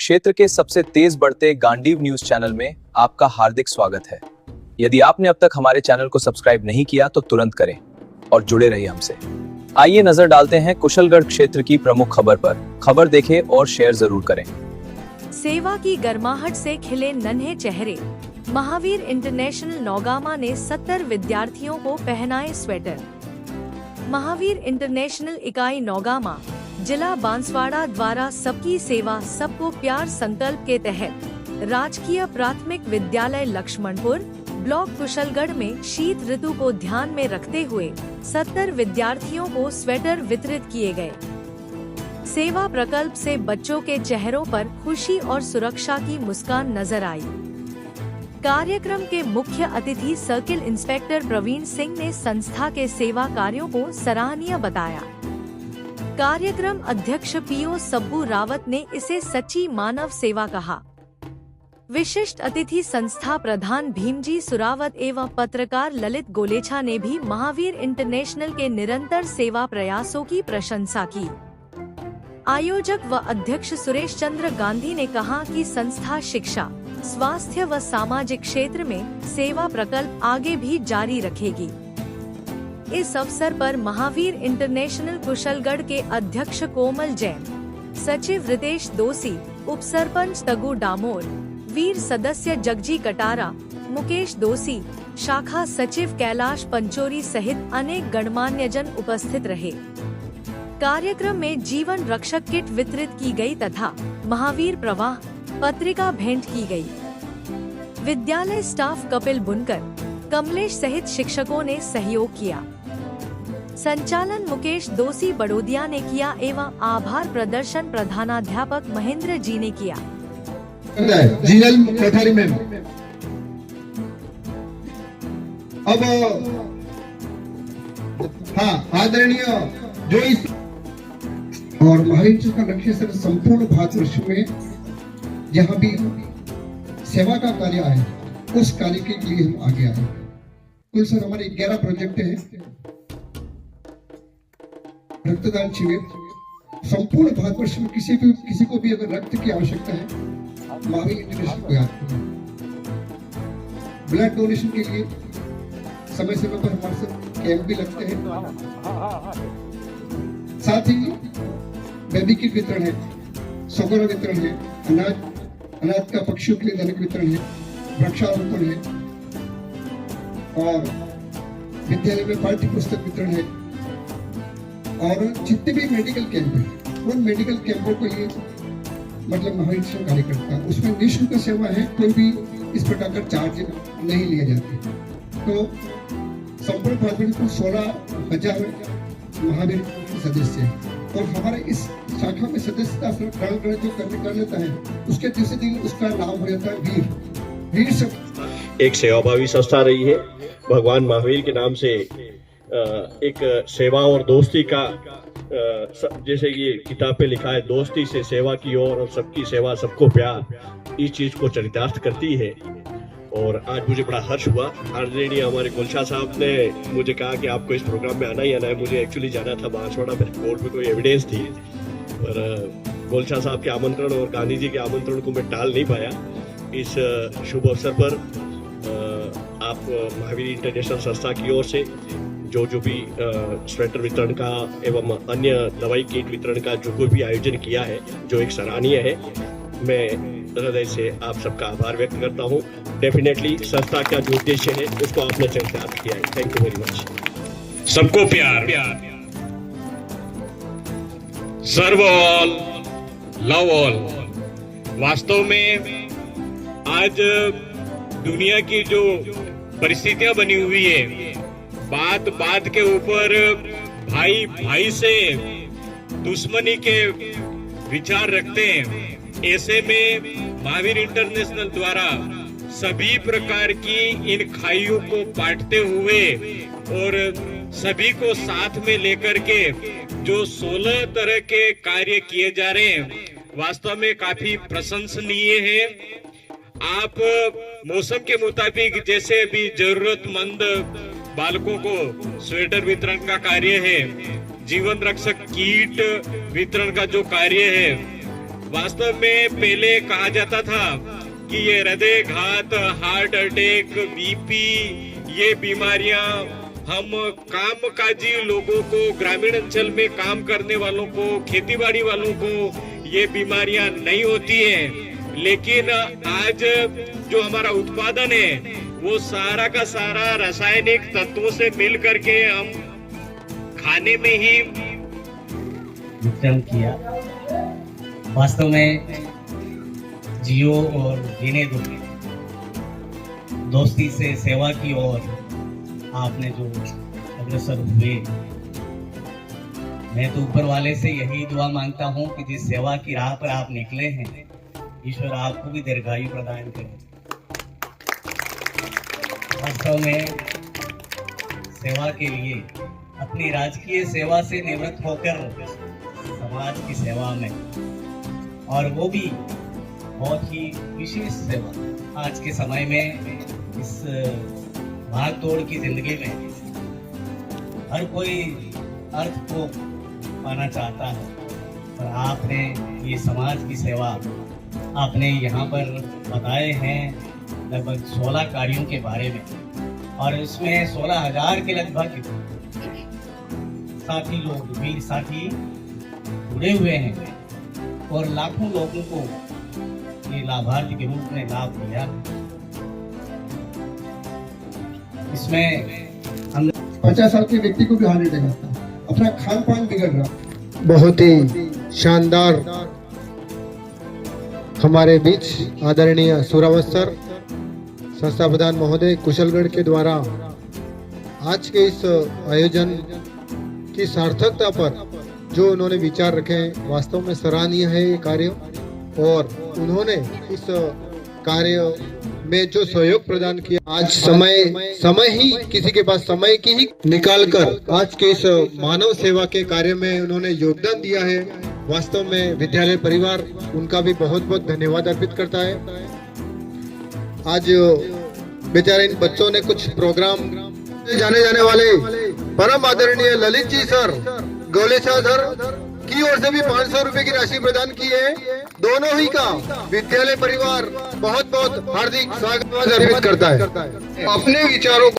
क्षेत्र के सबसे तेज बढ़ते गांडीव न्यूज चैनल में आपका हार्दिक स्वागत है। यदि आपने अब तक हमारे चैनल को सब्सक्राइब नहीं किया तो तुरंत करें और जुड़े रहिए हमसे। आइए नजर डालते हैं कुशलगढ़ क्षेत्र की प्रमुख खबर पर। खबर देखें और शेयर जरूर करें। सेवा की गर्माहट से खिले नन्हे चेहरे। महावीर इंटरनेशनल नौगामा ने 70 विद्यार्थियों को पहनाए स्वेटर। महावीर इंटरनेशनल इकाई नौगामा, जिला बांसवाड़ा द्वारा सबकी सेवा सबको प्यार संकल्प के तहत राजकीय प्राथमिक विद्यालय लक्ष्मणपुर, ब्लॉक कुशलगढ़ में शीत ऋतु को ध्यान में रखते हुए 70 विद्यार्थियों को स्वेटर वितरित किए गए। सेवा प्रकल्प से बच्चों के चेहरों पर खुशी और सुरक्षा की मुस्कान नजर आई। कार्यक्रम के मुख्य अतिथि सर्किल इंस्पेक्टर प्रवीण सिंह ने संस्था के सेवा कार्यों को सराहनीय बताया। कार्यक्रम अध्यक्ष पीओ सब्बू रावत ने इसे सच्ची मानव सेवा कहा। विशिष्ट अतिथि संस्था प्रधान भीमजी सुरावत एवं पत्रकार ललित गोलेछा ने भी महावीर इंटरनेशनल के निरंतर सेवा प्रयासों की प्रशंसा की। आयोजक व अध्यक्ष सुरेश चंद्र गांधी ने कहा कि संस्था शिक्षा, स्वास्थ्य व सामाजिक क्षेत्र में सेवा प्रकल्प आगे भी जारी रखेगी। इस अवसर पर महावीर इंटरनेशनल कुशलगढ़ के अध्यक्ष कोमल जैन, सचिव रितेश दोषी, उप सरपंच तगु डामोर, वीर सदस्य जगजी कटारा, मुकेश दोषी, शाखा सचिव कैलाश पंचोरी सहित अनेक गणमान्यजन उपस्थित रहे। कार्यक्रम में जीवन रक्षक किट वितरित की गई तथा महावीर प्रवाह पत्रिका भेंट की गई। विद्यालय स्टाफ कपिल बुनकर, कमलेश सहित शिक्षकों ने सहयोग किया। संचालन मुकेश दोषी बड़ोदिया ने किया एवं आभार प्रदर्शन प्रधानाध्यापक महेंद्र जी ने किया। जीएल कोठारी में अब आदरणीय जो इस और महावीर का लक्ष्य सर संपूर्ण भारतवर्ष में जहाँ भी सेवा का कार्य है उस कार्य के लिए हम आगे आए। कुल सर हमारे 11 प्रोजेक्ट हैं। रक्तदान शिविर संपूर्ण भारतवर्ष में किसी को भी अगर रक्त की आवश्यकता है महावीर इंटरनेशनल को याद करें। ब्लड डोनेशन के लिए समय समय पर हमारे साथ कैंप भी लगते हैं। साथ ही बेबी किट वितरण है, सोगरा वितरण है, अनाज का पक्षियों के लिए दैनिक वितरण है, वृक्षारोपण है और विद्यालय में पाठ्य पुस्तक वितरण है। और जितने भी मेडिकल कैंप है उन मेडिकल कैंपों को ये मतलब महावीर से कार्य करता है। उसमें निःशुल्क सेवा है, कोई भी इस प्रकार का चार्ज नहीं लिया जाता। तो संपूर्ण भारत में 16,000 महावीर सदस्य है और हमारे इस शाखा में सदस्यता ग्रहण जो कर लेता है उसके दूसरे दिन उसका नाम हो जाता है वीर सब। एक सेवाभावी संस्था रही है। भगवान महावीर के नाम से एक सेवा और दोस्ती का जैसे कि किताब पे लिखा है, दोस्ती से सेवा की ओर और सबकी सेवा सबको प्यार, इस चीज को चरितार्थ करती है। और आज मुझे बड़ा हर्ष हुआ। आदरणीय हमारे गोलछा साहब ने मुझे कहा कि आपको इस प्रोग्राम में आना ही आना है। मुझे एक्चुअली जाना था बांसवाड़ा, मेरे कोर्ट में कोई एविडेंस थी और गोलछा साहब के आमंत्रण और गांधी जी के आमंत्रण को मैं टाल नहीं पाया। इस शुभ अवसर पर आप महावीर इंटरनेशनल संस्था की ओर से जो भी स्वेटर वितरण का एवं अन्य दवाई किट वितरण का जो कोई भी आयोजन किया है, जो एक सराहनीय है, मैं हृदय से आप सबका आभार व्यक्त करता हूँ। डेफिनेटली संस्था का जो उद्देश्य है उसको आपने चरितार्थ किया है। Thank you very much. सबको प्यार, सर्व ऑल, लव ऑल। वास्तव में आज दुनिया की जो परिस्थितियां बनी हुई है, बात बात के ऊपर भाई भाई से दुश्मनी के विचार रखते हैं। ऐसे में महावीर इंटरनेशनल द्वारा सभी प्रकार की इन खाइयों को बांटते हुए और सभी को साथ में लेकर के जो 16 तरह के कार्य किए जा रहे हैं, वास्तव में काफी प्रशंसनीय है। आप मौसम के मुताबिक जैसे भी जरूरतमंद बालकों को स्वेटर वितरण का कार्य है, जीवन रक्षक कीट वितरण का जो कार्य है, वास्तव में पहले कहा जाता था कि ये हृदय घात, हार्ट अटैक, बीपी, ये बीमारियां हम कामकाजी लोगों को, ग्रामीण अंचल में काम करने वालों को, खेतीबाड़ी वालों को ये बीमारियां नहीं होती हैं। लेकिन आज जो हमारा उत्पादन है वो सारा का सारा रासायनिक तत्वों से मिल करके हम खाने में ही विक्रम किया। वास्तव में जियो और जीने दो, दोस्ती से सेवा की ओर आपने जो अग्रसर हुए, मैं तो ऊपर वाले से यही दुआ मांगता हूं कि जिस सेवा की राह पर आप निकले हैं, ईश्वर आपको भी दीर्घायु प्रदान करे। वास्तव में सेवा के लिए अपनी राजकीय सेवा से निवृत्त होकर समाज की सेवा में, और वो भी बहुत ही विशेष सेवा आज के समय में, इस भाग दौड़ की जिंदगी में हर कोई अर्थ को पाना चाहता है, और आपने ये समाज की सेवा आपने यहाँ पर बताए हैं लगभग 16 कार्यों के बारे में, और इसमें 16,000 के लगभग साथी लोग, वीर साथी जुड़े हुए हैं, और लाखों लोगों को ये लाभार्थी के रूप में लाभ दिया। इसमें हम 50 साल के व्यक्ति को भी हार्ट अटैक आता है, अपना खान पान बिगड़ रहा। बहुत ही शानदार हमारे बीच आदरणीय सुरावस्तर संस्था प्रधान महोदय कुशलगढ़ के द्वारा आज के इस आयोजन की सार्थकता पर जो उन्होंने विचार रखे हैं, वास्तव में सराहनीय है ये कार्य। और उन्होंने इस कार्य में जो सहयोग प्रदान किया, आज समय ही किसी के पास समय की ही निकाल कर आज के इस मानव सेवा के कार्य में उन्होंने योगदान दिया है। वास्तव में विद्यालय परिवार उनका भी बहुत बहुत धन्यवाद अर्पित करता है। आज बेचारे इन बच्चों ने कुछ प्रोग्राम जाने वाले परम आदरणीय ललित जी सर, गोलेशा सर की ओर से भी 500 रुपए की राशि प्रदान की है। दोनों ही का विद्यालय परिवार बहुत बहुत हार्दिक स्वागत अर्पित करता है। अपने विचारों